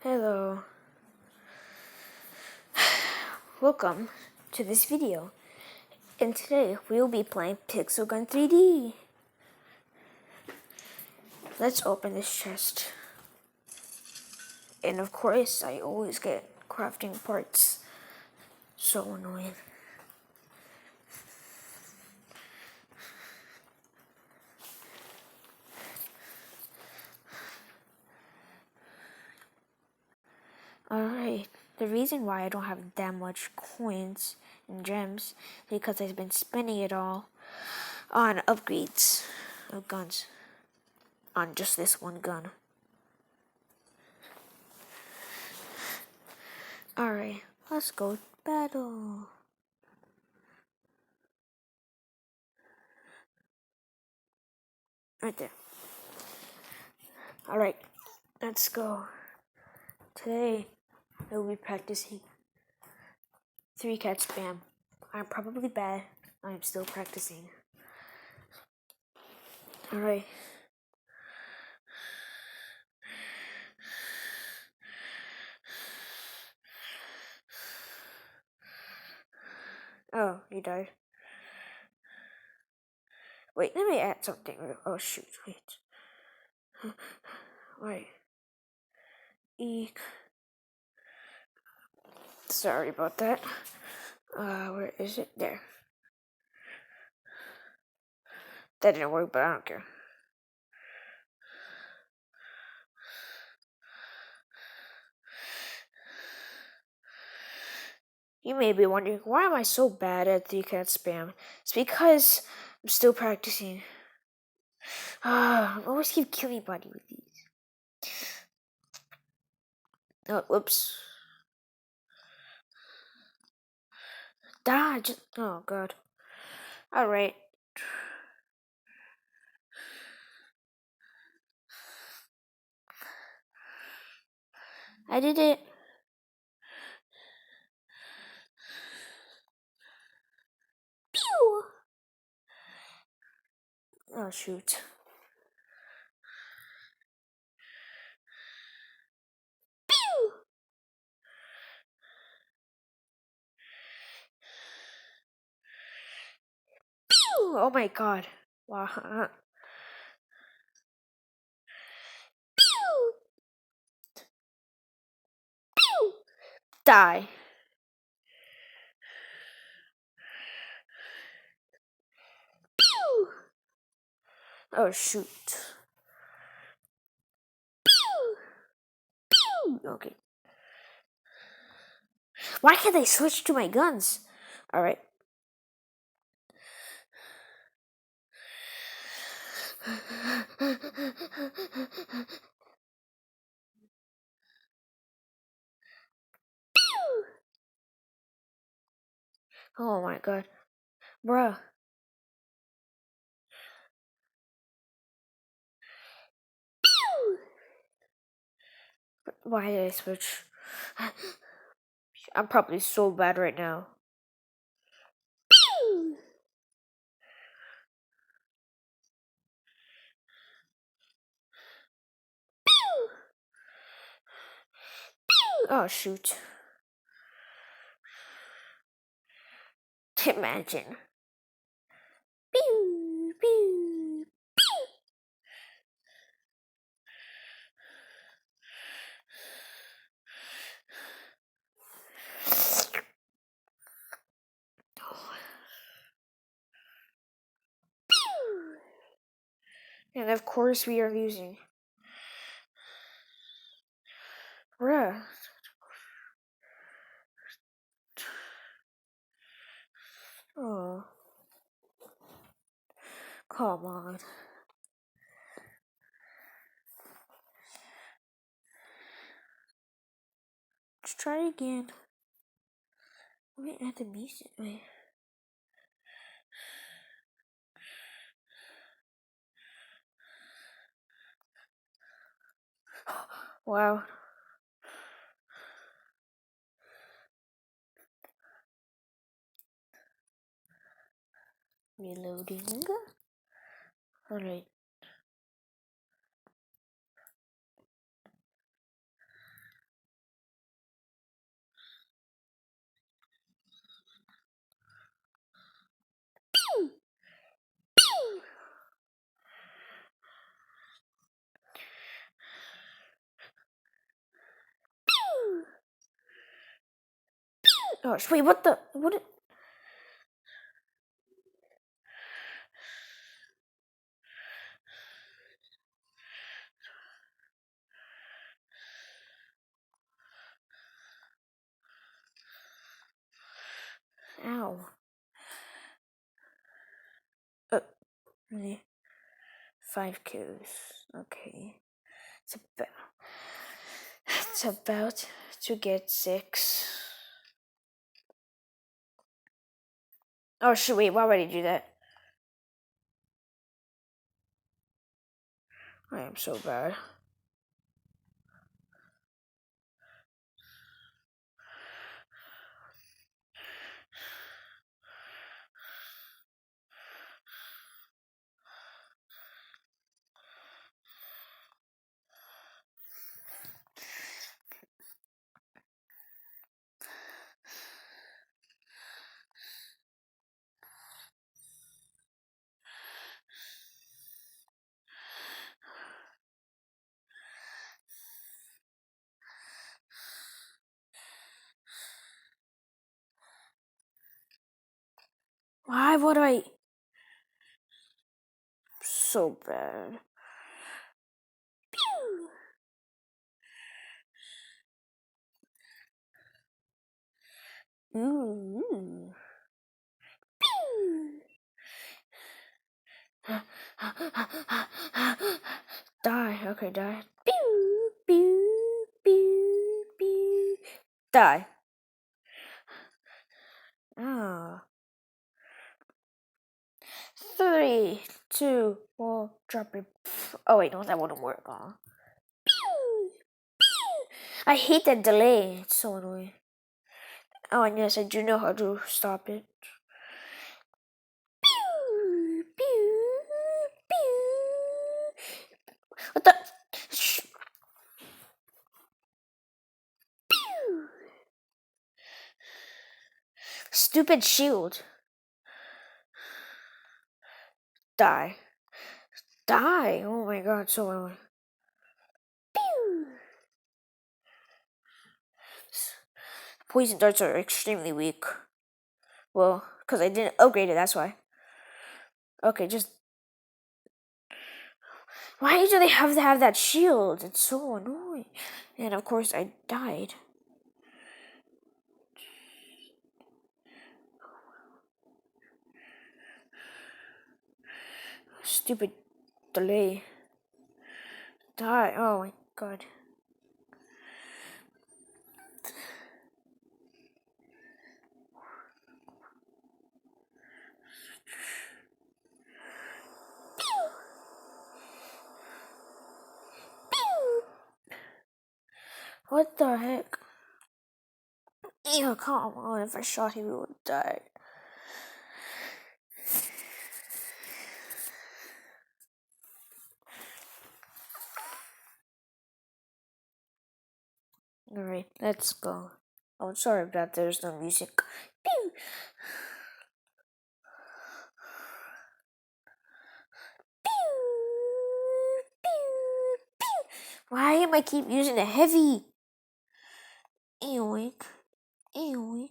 Hello. Welcome to this video. And today we will be playing Pixel Gun 3D. Let's open this chest. And of course, I always get crafting parts. So annoying. Alright, the reason why I don't have that much coins and gems is because I've been spending it all on upgrades of guns. On just this one gun. Alright, let's go battle. Right there. Alright, let's go. Today, I will be practicing 3-cat spam. I'm probably bad. I'm still practicing. Alright. Oh, you died. Wait, let me add something. Oh, shoot, wait. Wait. Eek. Sorry about that. Where is it? There. That didn't work, but I don't care. You may be wondering, why am I so bad at 3-cat spam? It's because I'm still practicing. I always keep killing body with these. Oh, whoops. Dodge. Oh, God. Alright. I did it. Pew! Oh, shoot. Pew! Pew! Oh my God. Wow. Pew! Pew! Die. Pew! Oh, shoot. Pew! Pew! Okay. Why can't I switch to my guns? Alright. Oh my God. Bruh. Why did I switch? I'm probably so bad right now. Oh, shoot. Imagine. Pew, pew, pew. And of course we are losing. Bruh. Oh. Come on. Let's try again. Let me add the music. Wait. Wow. Reloading. Alright. Oh, wait, what the? What? Ow. Really? 5 kills. Okay. It's about, it's about to get 6. Oh, shoot, wait, why would I do that? I am so bad. Why would I? So bad. Pew! Ooh. Pew! Die. Okay, die. Pew, pew, pew, pew. Die. Ah. 3, 2, 1, drop it. Oh wait, no, that wouldn't work. Pew, pew. I hate that delay. It's so annoying. Oh, and yes, I do know how to stop it. Pew, pew, pew. What the? Pew. Stupid shield. Die. Die. Oh my god, so annoying. Pew. Poison darts are extremely weak. Well, because I didn't upgrade it, that's why. Okay, just. Why do they have to have that shield? It's so annoying. And of course, I died. Stupid delay. Die. Oh my god. What the heck? Ew, come on. If I shot him, he would die. Alright, let's go. Oh, sorry about there's no music. Pew! Pew! Pew! Pew! Why am I keep using the heavy? Eoink. Eoink.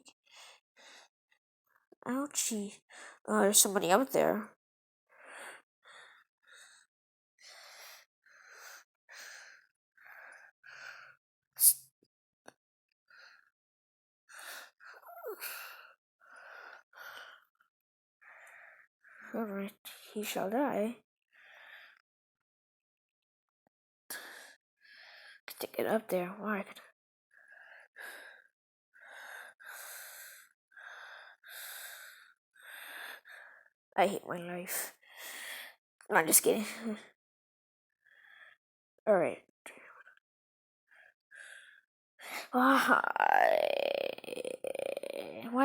Ouchie. Oh, there's somebody out there. Alright, he shall die. To get up there. Why? I hate my life. No, I'm just kidding. Alright. Why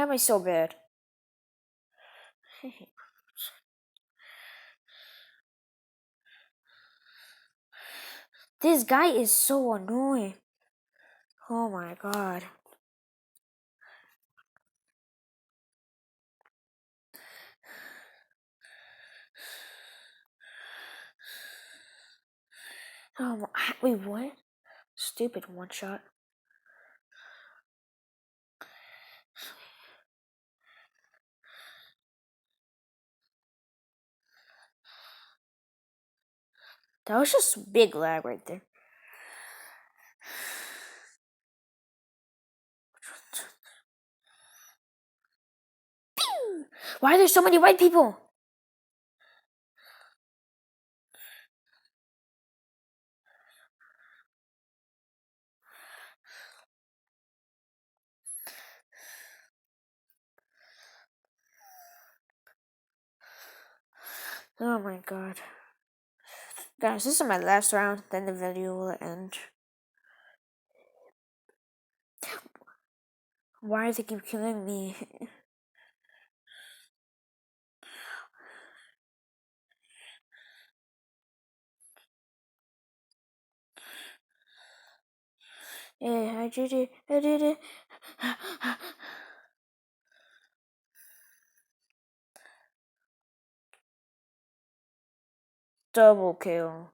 am I so bad? This guy is so annoying. Oh my god. Oh, wait, what? Stupid one shot. That was just big lag right there. Why are there so many white people? Oh my god. Guys, this is my last round, then the video will end. Why do they keep killing me? Yeah, I did it. I did it. Double kill.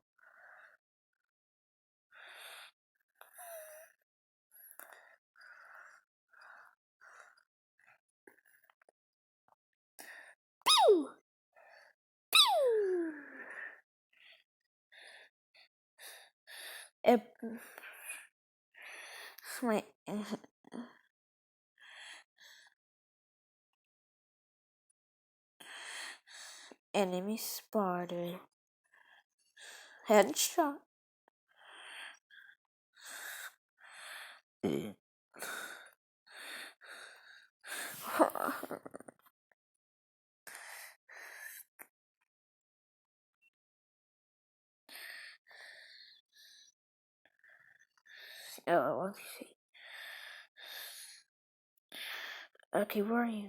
Pew! Pew! My enemy spotted. Headshot. Oh, let's see. Okay, where are you?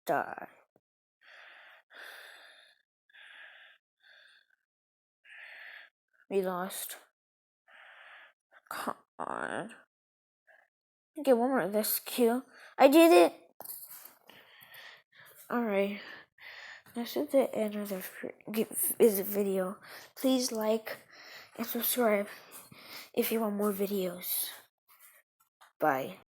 Die. We lost. Come on. Get one more of this kill. I did it! Alright. This is the end of the video. Please like and subscribe if you want more videos. Bye.